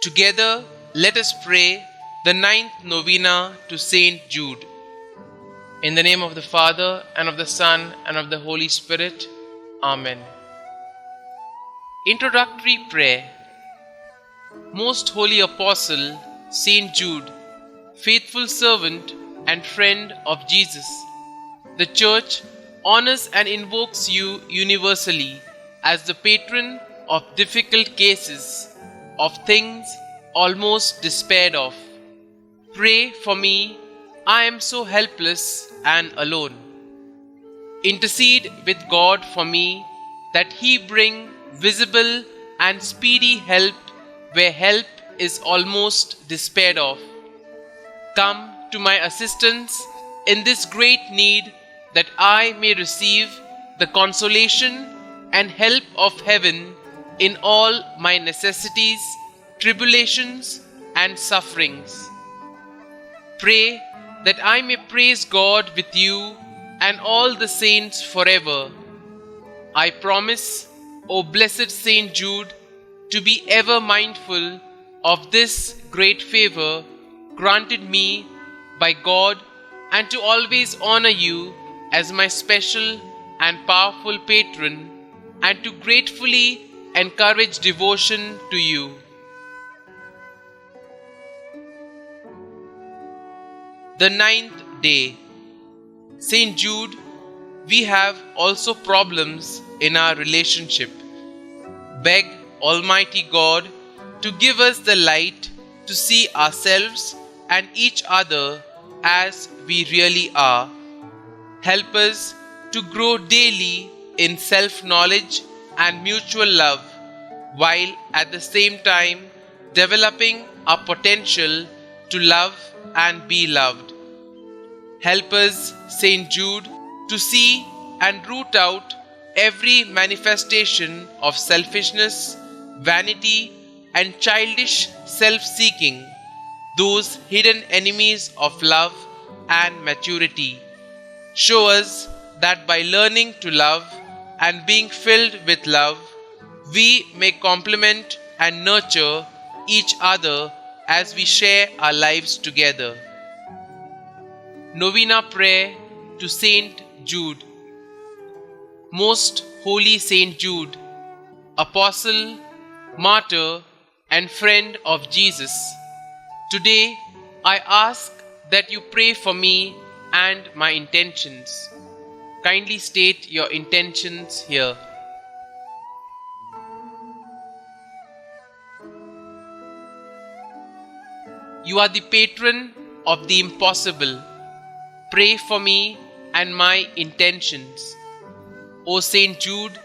Together, let us pray the 9th Novena to St Jude. In the name of the Father, and of the Son, and of the Holy Spirit. Amen. Introductory Prayer. Most Holy Apostle, St Jude, faithful servant and friend of Jesus, the Church honors and invokes you universally as the patron of difficult cases, of things almost despaired of. Pray for me, I am so helpless and alone. Intercede with God for me, that He bring visible and speedy help where help is almost despaired of. Come to my assistance in this great need, that I may receive the consolation and help of heaven in all my necessities, tribulations, and sufferings. Pray that I may praise God with you and all the saints forever. I promise, O blessed St Jude, to be ever mindful of this great favor granted me by God, and to always honor you as my special and powerful patron, and to gratefully encourage devotion to you. The 9th day. St Jude, we have also problems in our relationship. Beg Almighty God to give us the light to see ourselves and each other as we really are. Help us to grow daily in self-knowledge and mutual love, while at the same time developing our potential to love and be loved. Help us, St Jude, to see and root out every manifestation of selfishness, vanity, and childish self-seeking, those hidden enemies of love and maturity. Show us that by learning to love and being filled with love, we may complement and nurture each other as we share our lives together. Novena Prayer to St Jude. Most Holy St Jude, Apostle, Martyr, and friend of Jesus, today I ask that you pray for me and my intentions. Kindly state your intentions here. You are the patron of the impossible. Pray for me and my intentions. O St Jude,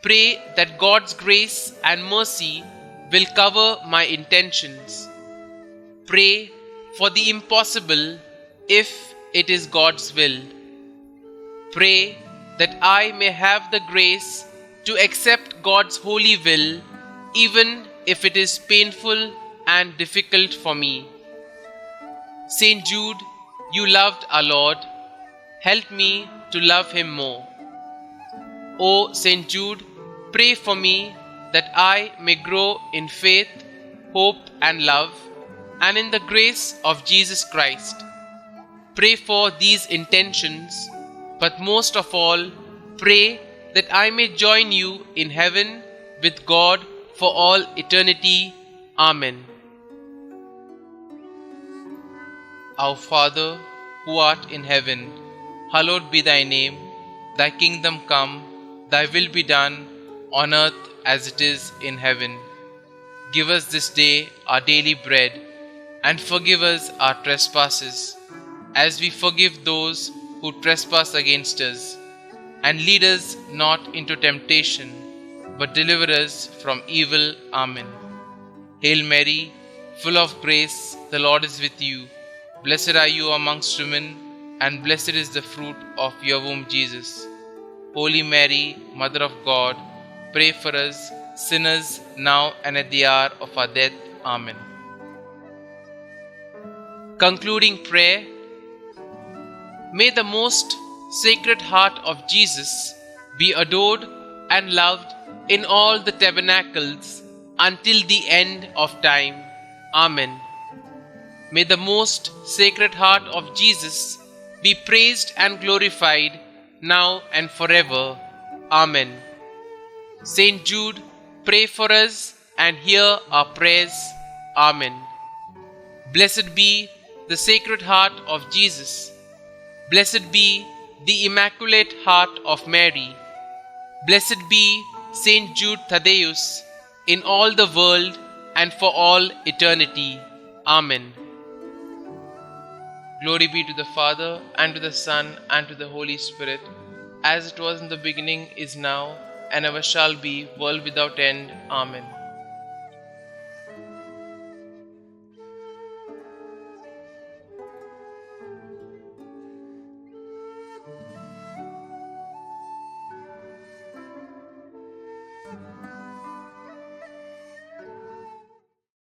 pray that God's grace and mercy will cover my intentions. Pray for the impossible if it is God's will. Pray that I may have the grace to accept God's holy will, even if it is painful and difficult for me. St Jude, you loved our Lord. Help me to love Him more. O St Jude, pray for me that I may grow in faith, hope, and love, and in the grace of Jesus Christ. Pray for these intentions, but most of all, pray that I may join you in heaven with God for all eternity. Amen. Our Father, who art in heaven, hallowed be thy name. Thy kingdom come, thy will be done, on earth as it is in heaven. Give us this day our daily bread, and forgive us our trespasses, as we forgive those who trespass against us. And lead us not into temptation, but deliver us from evil. Amen. Hail Mary, full of grace, the Lord is with you. Blessed are you amongst women, and blessed is the fruit of your womb, Jesus. Holy Mary, Mother of God, pray for us sinners now and at the hour of our death. Amen. Concluding prayer. May the most Sacred Heart of Jesus be adored and loved in all the tabernacles until the end of time. Amen. May the most sacred heart of Jesus be praised and glorified now and forever. Amen. St Jude, pray for us and hear our prayers. Amen. Blessed be the Sacred Heart of Jesus. Blessed be the Immaculate Heart of Mary. Blessed be St Jude Thaddeus in all the world and for all eternity. Amen. Glory be to the Father, and to the Son, and to the Holy Spirit, as it was in the beginning, is now, and ever shall be, world without end. Amen.